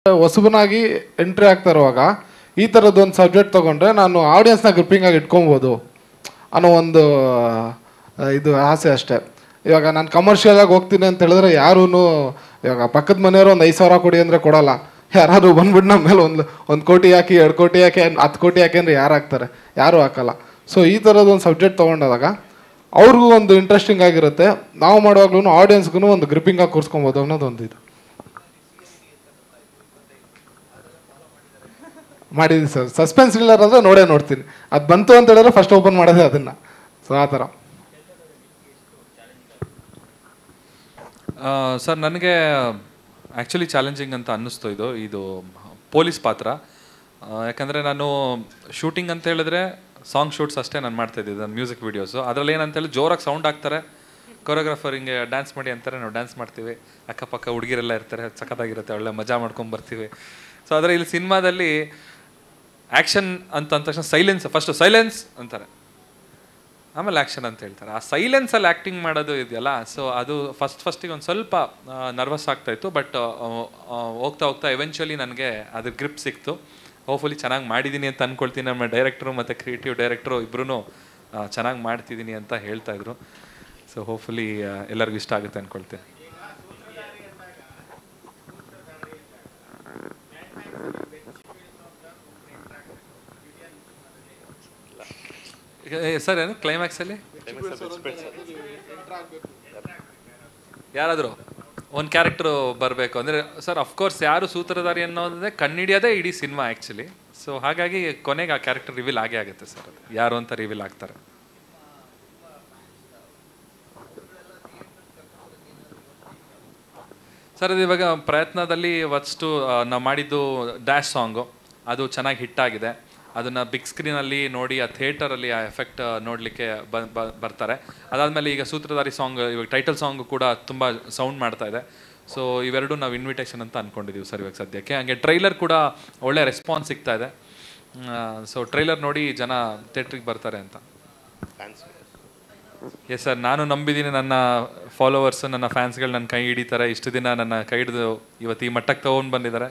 ಹೊಸಬನಾಗಿ entry ಆಗ್ತಾ ಇರುವಾಗ ಈ ಥರದ್ದೊಂದು ಸಬ್ಜೆಕ್ಟ್ ತೊಗೊಂಡ್ರೆ ನಾನು ಆಡಿಯನ್ಸ್ನ ಗ್ರಿಪ್ಪಿಂಗಾಗಿ ಇಟ್ಕೊಬೋದು ಅನ್ನೋ ಒಂದು ಇದು ಆಸೆ ಅಷ್ಟೇ. ಇವಾಗ ನಾನು ಕಮರ್ಷಿಯಲಾಗಿ ಹೋಗ್ತೀನಿ ಅಂತ ಹೇಳಿದ್ರೆ ಯಾರೂ ಇವಾಗ ಪಕ್ಕದ ಮನೆಯವರು ಒಂದು 5,000 ಕೊಡಿ ಅಂದರೆ ಕೊಡೋಲ್ಲ. ಯಾರಾದರೂ ಬಂದ್ಬಿಟ್ಟು ನಮ್ಮ ಮೇಲೆ ಒಂದು ಕೋಟಿ ಹಾಕಿ 2 ಕೋಟಿ ಹಾಕಿ 10 ಕೋಟಿ ಹಾಕಿ ಅಂದರೆ ಯಾರು ಹಾಕ್ತಾರೆ? ಯಾರೂ ಹಾಕಲ್ಲ. ಸೊ ಈ ಥರದ್ದೊಂದು ಸಬ್ಜೆಕ್ಟ್ ತೊಗೊಂಡಾಗ ಅವ್ರಿಗೂ ಒಂದು ಇಂಟ್ರೆಸ್ಟಿಂಗ್ ಆಗಿರುತ್ತೆ, ನಾವು ಮಾಡುವಾಗ್ಲೂ ಆಡಿಯನ್ಸ್ಗೂ ಒಂದು ಗ್ರಿಪ್ಪಿಂಗಾಗಿ ಕೂರಿಸ್ಕೊಬೋದು ಅನ್ನೋದೊಂದು ಇದು ಮಾಡಿದ್ದೀನಿ ಸರ್. ಸಸ್ಪೆನ್ಸ್ ಥ್ರಿಲ್ಲರ್ ಅಂದರೆ ನೋಡ್ತೀನಿ, ಅದು ಬಂತು ಅಂತ ಹೇಳಿದ್ರೆ ಫಸ್ಟ್ ಓಪನ್ ಮಾಡೋದೇ ಅದನ್ನು. ಸೊ ಆ ಥರ ಸರ್ ನನಗೆ ಆ್ಯಕ್ಚುಲಿ ಚಾಲೆಂಜಿಂಗ್ ಅಂತ ಅನ್ನಿಸ್ತು ಇದು ಪೊಲೀಸ್ ಪಾತ್ರ. ಯಾಕಂದರೆ ನಾನು ಶೂಟಿಂಗ್ ಅಂತ ಹೇಳಿದ್ರೆ ಸಾಂಗ್ ಶೂಟ್ಸ್ ಅಷ್ಟೇ ನಾನು ಮಾಡ್ತಾಯಿದ್ದೆ, ನನ್ನ ಮ್ಯೂಸಿಕ್ ವೀಡಿಯೋಸು. ಅದರಲ್ಲಿ ಏನಂತೇಳಿ ಜೋರಾಗಿ ಸೌಂಡ್ ಹಾಕ್ತಾರೆ, ಕೊರಿಯೋಗ್ರಾಫರ್ ಹಿಂಗೆ ಡ್ಯಾನ್ಸ್ ಮಾಡಿ ಅಂತಾರೆ, ನಾವು ಡ್ಯಾನ್ಸ್ ಮಾಡ್ತೀವಿ, ಅಕ್ಕಪಕ್ಕ ಹುಡುಗಿರೆಲ್ಲ ಇರ್ತಾರೆ, ಸಖತ್ತಾಗಿರುತ್ತೆ, ಒಳ್ಳೆ ಮಜಾ ಮಾಡ್ಕೊಂಡು ಬರ್ತೀವಿ. ಸೊ ಆದರೆ ಇಲ್ಲಿ ಸಿನಿಮಾದಲ್ಲಿ ಆ್ಯಕ್ಷನ್ ಅಂತ ಅಂದ ತಕ್ಷಣ ಫಸ್ಟು ಸೈಲೆನ್ಸ್ ಅಂತಾರೆ, ಆಮೇಲೆ ಆ್ಯಕ್ಷನ್ ಅಂತ ಹೇಳ್ತಾರೆ. ಆ ಸೈಲೆನ್ಸಲ್ಲಿ ಆ್ಯಕ್ಟಿಂಗ್ ಮಾಡೋದು ಇದೆಯಲ್ಲ, ಸೊ ಅದು ಫಸ್ಟಿಗೆ ಒಂದು ಸ್ವಲ್ಪ ನರ್ವಸ್ ಆಗ್ತಾಯಿತ್ತು. ಬಟ್ ಹೋಗ್ತಾ ಎವೆನ್ಚುಲಿ ನನಗೆ ಅದ್ರ ಗ್ರಿಪ್ ಸಿಕ್ತು. ಹೋಪ್ಫುಲಿ ಚೆನ್ನಾಗಿ ಮಾಡಿದ್ದೀನಿ ಅಂತ ಅಂದ್ಕೊಳ್ತೀನಿ. ನಮ್ಮ ಡೈರೆಕ್ಟ್ರು ಮತ್ತು ಕ್ರಿಯೇಟಿವ್ ಡೈರೆಕ್ಟ್ರು ಇಬ್ಬರೂ ಚೆನ್ನಾಗಿ ಮಾಡ್ತಿದ್ದೀನಿ ಅಂತ ಹೇಳ್ತಾಯಿದ್ರು. ಸೊ ಹೋಪ್ಫುಲಿ ಎಲ್ಲರಿಗೂ ಇಷ್ಟ ಆಗುತ್ತೆ ಅಂದ್ಕೊಳ್ತೀನಿ. ಸರ್ ಏನು ಕ್ಲೈಮ್ಯಾಕ್ಸಲ್ಲಿ ಯಾರಾದರೂ ಒಂದು ಕ್ಯಾರೆಕ್ಟ್ರು ಬರಬೇಕು ಅಂದರೆ ಸರ್ ಅಫ್ಕೋರ್ಸ್ ಯಾರು ಸೂತ್ರಧಾರಿ ಅನ್ನೋದೇ ಕಣ್ಣಿಡಿಯೋದೇ ಇಡೀ ಸಿನಿಮಾ ಆ್ಯಕ್ಚುಲಿ. ಸೊ ಹಾಗಾಗಿ ಕೊನೆಗೆ ಆ ಕ್ಯಾರೆಕ್ಟರ್ ರಿವೀಲ್ ಆಗೇ ಆಗುತ್ತೆ ಸರ್, ಅದು ಯಾರು ಅಂತ ರಿವೀಲ್ ಆಗ್ತಾರೆ. ಸರ್ ಅದು ಇವಾಗ ಪ್ರಯತ್ನದಲ್ಲಿ ಫಸ್ಟು ನಾವು ಮಾಡಿದ್ದು ಡ್ಯಾಶ್ ಸಾಂಗು, ಅದು ಚೆನ್ನಾಗಿ ಹಿಟ್ಟಾಗಿದೆ. ಅದನ್ನು ಬಿಗ್ ಸ್ಕ್ರೀನಲ್ಲಿ ನೋಡಿ ಆ ಥಿಯೇಟರಲ್ಲಿ ಆ ಎಫೆಕ್ಟ್ ನೋಡಲಿಕ್ಕೆ ಬರ್ತಾರೆ. ಅದಾದಮೇಲೆ ಈಗ ಸೂತ್ರಧಾರಿ ಸಾಂಗ್, ಇವಾಗ ಟೈಟಲ್ ಸಾಂಗು ಕೂಡ ತುಂಬ ಸೌಂಡ್ ಮಾಡ್ತಾ ಇದೆ. ಸೊ ಇವೆರಡು ನಾವು ಇನ್ವಿಟೇಷನ್ ಅಂತ ಅಂದ್ಕೊಂಡಿದ್ದೀವಿ ಸರ್ ಇವಾಗ ಸದ್ಯಕ್ಕೆ. ಹಾಗೆ ಟ್ರೈಲರ್ ಕೂಡ ಒಳ್ಳೆ ರೆಸ್ಪಾನ್ಸ್ ಸಿಗ್ತಾ ಇದೆ. ಸೊ ಟ್ರೈಲರ್ ನೋಡಿ ಜನ ಥಿಯೇಟ್ರಿಗೆ ಬರ್ತಾರೆ ಅಂತ. ಎಸ್ ಸರ್, ನಾನು ನಂಬಿದ್ದೀನಿ ನನ್ನ ಫಾಲೋವರ್ಸು, ನನ್ನ ಫ್ಯಾನ್ಸ್ಗಳು ನನ್ನ ಕೈ ಹಿಡಿತಾರೆ. ಇಷ್ಟು ದಿನ ನನ್ನ ಕೈ ಹಿಡಿದು ಇವತ್ತು ಈ ಮಟ್ಟಕ್ಕೆ ತೊಗೊಂಡು ಬಂದಿದ್ದಾರೆ.